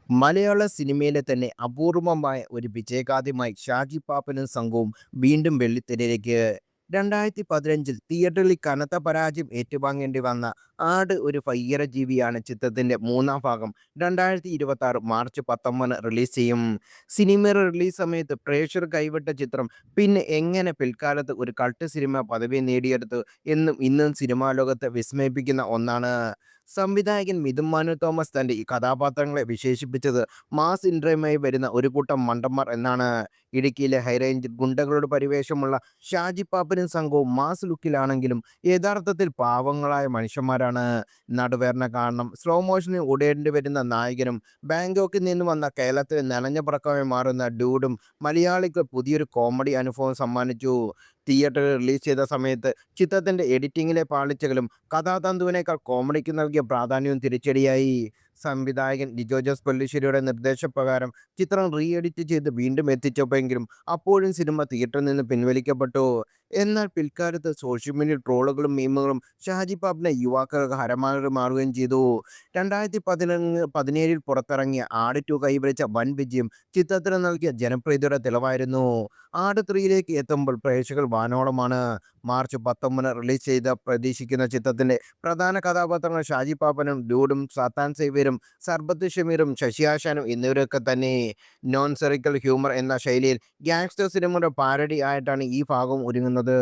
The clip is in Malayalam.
മലയാള സിനിമയിലെ തന്നെ അപൂർവമായ ഒരു വിജയഗാഥയുമായി ഷാജി പാപ്പനും സംഘവും വീണ്ടും വെള്ളിത്തിരയിലേക്ക്. 2015 തിയേറ്ററിൽ കനത്ത പരാജയം ഏറ്റുവാങ്ങേണ്ടി വന്ന ആട് ഒരു ഭയങ്കരജീവിയാണ് ചിത്രത്തിന്റെ മൂന്നാം ഭാഗം 2026 മാർച്ച് 19 റിലീസ് ചെയ്യും. സിനിമയുടെ റിലീസ് സമയത്ത് പ്രേക്ഷകർ കൈവിട്ട ചിത്രം പിന്നെ എങ്ങനെ പിൽക്കാലത്ത് ഒരു കൾട്ട് സിനിമ പദവി നേടിയെടുത്തു എന്നും ഇന്നും സിനിമാ ലോകത്തെ വിസ്മയിപ്പിക്കുന്ന ഒന്നാണ്. സംവിധായകൻ മിഥുൻ മനു തോമസ് തന്റെ ഈ കഥാപാത്രങ്ങളെ വിശേഷിപ്പിച്ചത് മാസ് ഇൻട്രയുമായി വരുന്ന ഒരു കൂട്ടം മണ്ടന്മാർ എന്നാണ്. ഇടുക്കിയിലെ ഹൈറേഞ്ചിൽ ഗുണ്ടകളുടെ പരിവേഷമുള്ള ഷാജി പാപ്പനും സംഘവും മാസ് ലുക്കിലാണെങ്കിലും യഥാർത്ഥത്തിൽ പാവങ്ങളായ മനുഷ്യന്മാരാണ്. നടുവേദന കാരണം സ്ലോ മോഷനിൽ ഓടേണ്ടി വരുന്ന നായകനും ബാങ്കോക്കിൽ നിന്ന് വന്ന കേരളത്തിൽ നനഞ്ഞ പടക്കമായി മാറുന്ന ഡ്യൂഡും മലയാളിക്ക് പുതിയൊരു കോമഡി അനുഭവം സമ്മാനിച്ചു. തിയേറ്ററിൽ റിലീസ് ചെയ്ത സമയത്ത് ചിത്രത്തിന്റെ എഡിറ്റിംഗിലെ പാളിച്ചകളും കഥാതന്തുവിനേക്കാൾ കോമഡിക്ക് നൽകിയ പ്രാധാന്യവും തിരിച്ചടിയായി. സംവിധായകൻ ലിജോ ജോസ് പെല്ലിശ്ശേരിയുടെ നിർദ്ദേശപ്രകാരം ചിത്രം റീ എഡിറ്റ് ചെയ്ത് വീണ്ടും എത്തിച്ചപ്പോഴെങ്കിലും അപ്പോഴും സിനിമ തിയേറ്ററിൽ നിന്ന് പിൻവലിക്കപ്പെട്ടു. എന്നാൽ പിൽക്കാലത്ത് സോഷ്യൽ മീഡിയയിൽ ട്രോളുകളും മീമുകളും ഷാജി പാപ്പിനെ യുവാക്കൾക്ക് ഹരമായി മാറുകയും ചെയ്തു. 2017 പുറത്തിറങ്ങിയ ആട് 2 കൈവരിച്ച വൻ വിജയം ചിത്രത്തിന് നൽകിയ ജനപ്രീതിയുടെ തെളിവായിരുന്നു. ആട് 3ലേക്ക് എത്തുമ്പോൾ പ്രേക്ഷകർ വാനോളമാണ്. മാർച്ച് 19 റിലീസ് ചെയ്ത പ്രതീക്ഷിക്കുന്ന ചിത്രത്തിന്റെ പ്രധാന കഥാപാത്രങ്ങൾ ഷാജി പാപ്പനും ഡ്യൂഡും സാത്താൻ സേവ്യരും സർബത്ത് ഷമീറും ശശി ആശാനും എന്നിവരൊക്കെ തന്നെ. നോൺ സെറിക്കൽ ഹ്യൂമർ എന്ന ശൈലിയിൽ ഗാങ്സ്റ്റർ സിനിമയുടെ പാരഡി ആയിട്ടാണ് ഈ ഭാഗം ഒരുങ്ങുന്നത്.